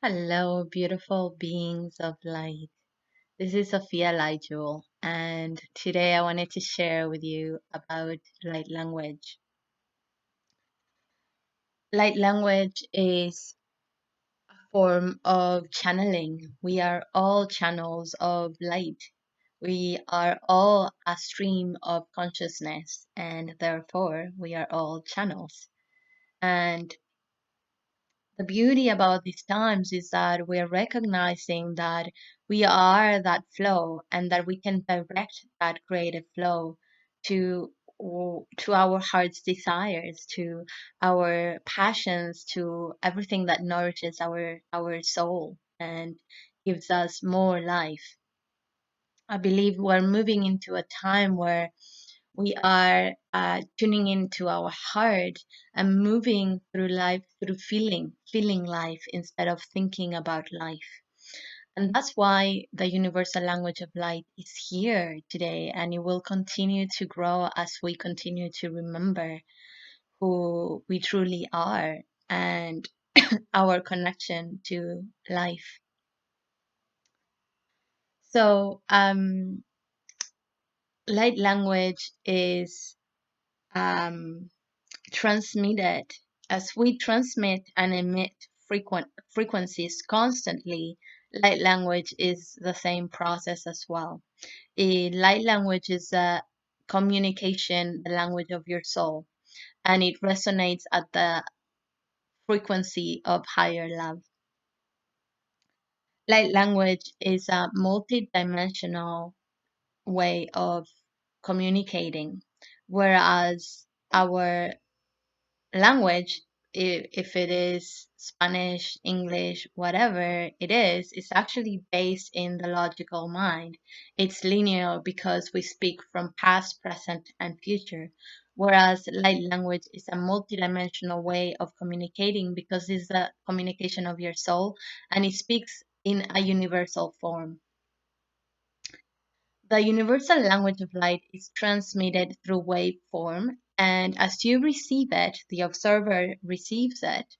Hello, beautiful beings of light. This is Sophia Lightjewel, and today I wanted to share with you about light language. Light language is a form of channeling. We are all channels of light. We are all a stream of consciousness, and therefore we are all channels. And the beauty about these times is that we're recognizing that we are that flow and that we can direct that creative flow to to our heart's desires, to our passions, to everything that nourishes our soul and gives us more life. I believe we're moving into a time where we are tuning into our heart and moving through life through feeling life instead of thinking about life. And that's why the universal language of light is here today, and it will continue to grow as we continue to remember who we truly are and our connection to life. So, light language is um, transmitted as we transmit and emit frequencies constantly. Light language is the same process as well. Light language is a communication, the language of your soul, and it resonates at the frequency of higher love. Light language is a multidimensional way of communicating, whereas our language, if it is Spanish, English, whatever it is actually based in the logical mind. It's linear because we speak from past, present, and future. Whereas light language is a multidimensional way of communicating because it's the communication of your soul and it speaks in a universal form. The universal language of light is transmitted through waveform, and as you receive it, the observer receives it.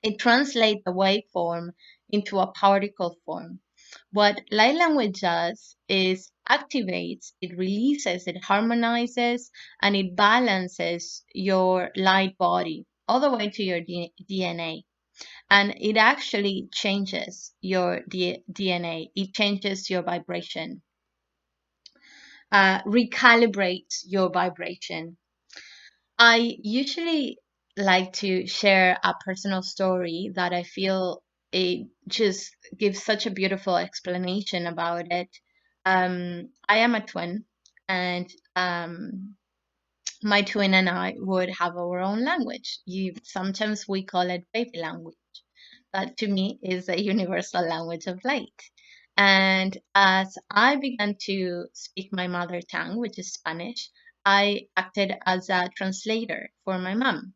It translates the waveform into a particle form. What light language does is activates, it releases, it harmonizes, and it balances your light body all the way to your DNA. And it actually changes your DNA, it changes your vibration, recalibrates your vibration. I usually like to share a personal story that I feel it just gives such a beautiful explanation about it. I am a twin, and my twin and I would have our own language. Sometimes we call it baby language. That to me is a universal language of light. And as I began to speak my mother tongue, which is Spanish, I acted as a translator for my mom.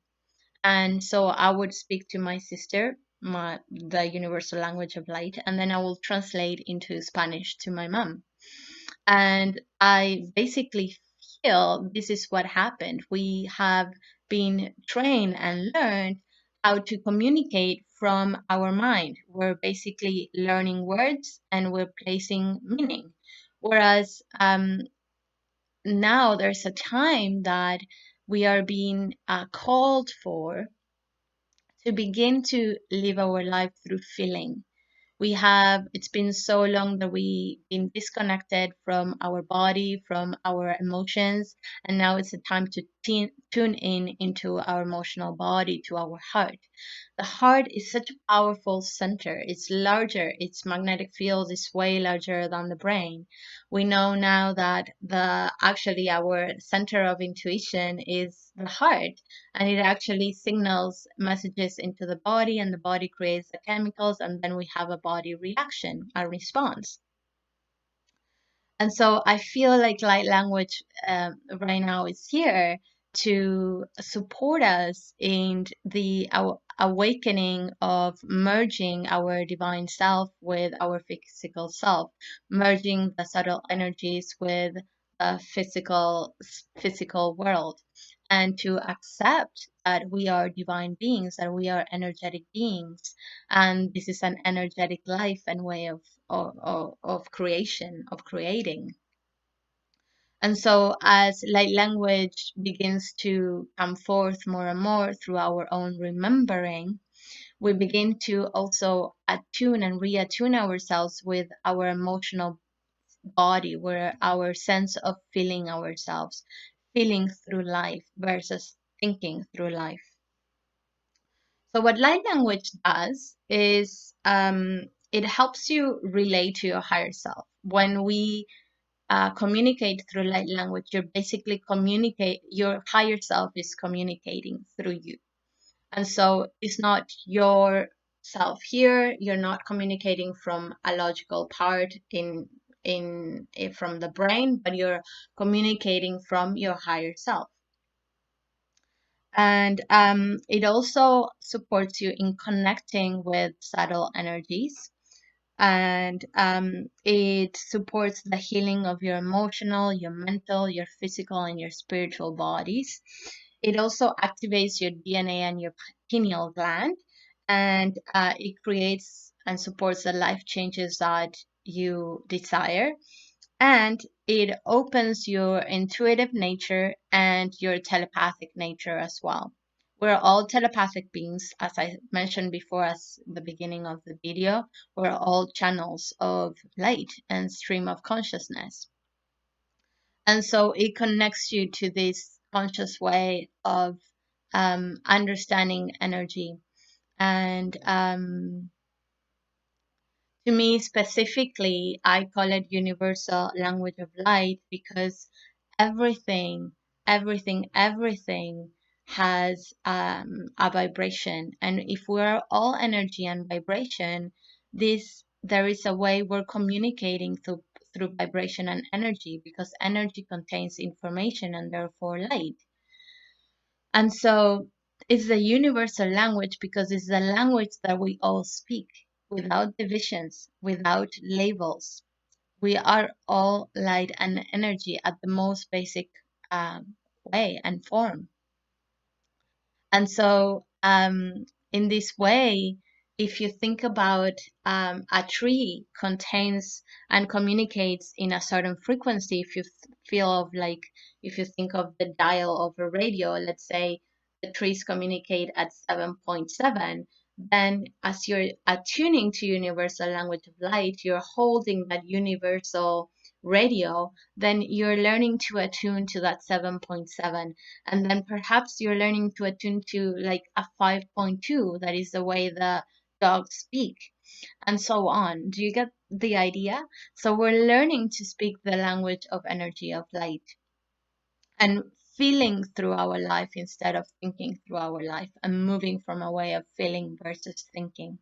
And so I would speak to my sister, the universal language of light, and then I will translate into Spanish to my mom. And I basically feel this is what happened. We have been trained and learned how to communicate from our mind. We're basically learning words and we're placing meaning. Whereas now there's a time that we are being called for to begin to live our life through feeling. It's been so long that we've been disconnected from our body, from our emotions, and now it's the time to tune in into our emotional body, to our heart. The heart is such a powerful center. It's larger, its magnetic field is way larger than the brain. We know now that the actually our center of intuition is the heart, and it actually signals messages into the body, and the body creates the chemicals, and then we have a body reaction, a response. And so I feel like light language right now is here to support us in the awakening of merging our divine self with our physical self, merging the subtle energies with the physical world. and to accept that we are divine beings, that we are energetic beings, and this is an energetic life and way of creation, of creating. And so, as light language begins to come forth more and more through our own remembering, we begin to also attune and reattune ourselves with our emotional body, where our sense of feeling ourselves, feeling through life versus thinking through life. So, what light language does is it helps you relate to your higher self. When we communicate through light language, you're basically communicate, your higher self is communicating through you. And so it's not your self here, you're not communicating from a logical part from the brain, but you're communicating from your higher self. And it also supports you in connecting with subtle energies, and it supports the healing of your emotional, your mental, your physical, and your spiritual bodies. It also activates your DNA and your pineal gland, and it creates and supports the life changes that you desire. And it opens your intuitive nature and your telepathic nature as well. We're all telepathic beings, as I mentioned before, as the beginning of the video. We're all channels of light and stream of consciousness. And so it connects you to this conscious way of understanding energy. And to me specifically, I call it universal language of light because everything, everything has a vibration. And if we're all energy and vibration, there is a way we're communicating through vibration and energy, because energy contains information and therefore light. And so it's the universal language because it's the language that we all speak without divisions, without labels. We are all light and energy at the most basic way and form. And so, in this way, if you think about a tree contains and communicates in a certain frequency, if you feel of like, if you think of the dial of a radio, let's say the trees communicate at 7.7, then as you're attuning to universal language of light, you're holding that universal radio, then you're learning to attune to that 7.7, and then perhaps you're learning to attune to like a 5.2, that is the way the dogs speak, and so on. Do you get the idea? So we're learning to speak the language of energy of light and feeling through our life instead of thinking through our life, and moving from a way of feeling versus thinking.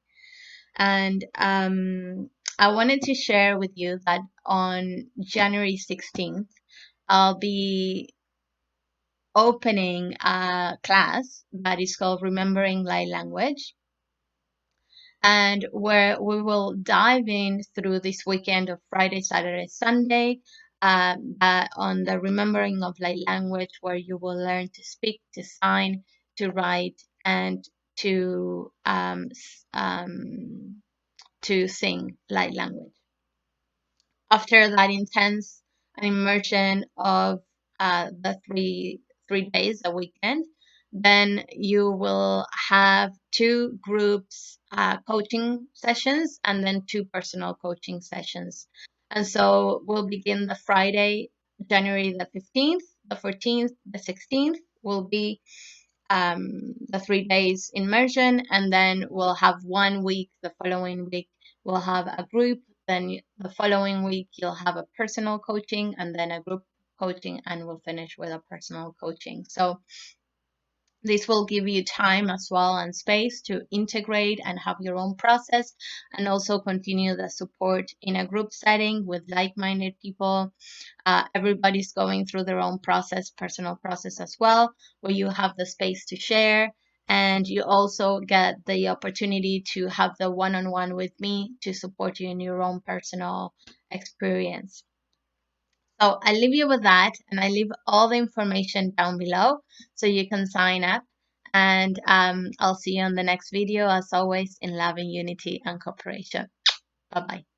And I wanted to share with you that on January 16th, I'll be opening a class that is called Remembering Light Language, and where we will dive in through this weekend of Friday, Saturday, Sunday, on the Remembering of Light Language, where you will learn to speak, to sign, to write, and to to sing light language. After that intense immersion of the three days, a weekend, then you will have two groups coaching sessions and then two personal coaching sessions. And so we'll begin the Friday, January the 15th, the 14th, the 16th will be the 3 days immersion, and then we'll have 1 week. The following week we'll have a group, then the following week you'll have a personal coaching, and then a group coaching, and we'll finish with a personal coaching. So this will give you time as well and space to integrate and have your own process, and also continue the support in a group setting with like-minded people. Everybody's going through their own process, personal process as well, where you have the space to share. And you also get the opportunity to have the one-on-one with me to support you in your own personal experience. So I leave you with that, and I leave all the information down below so you can sign up. And I'll see you on the next video, as always, in love and unity and cooperation. Bye bye.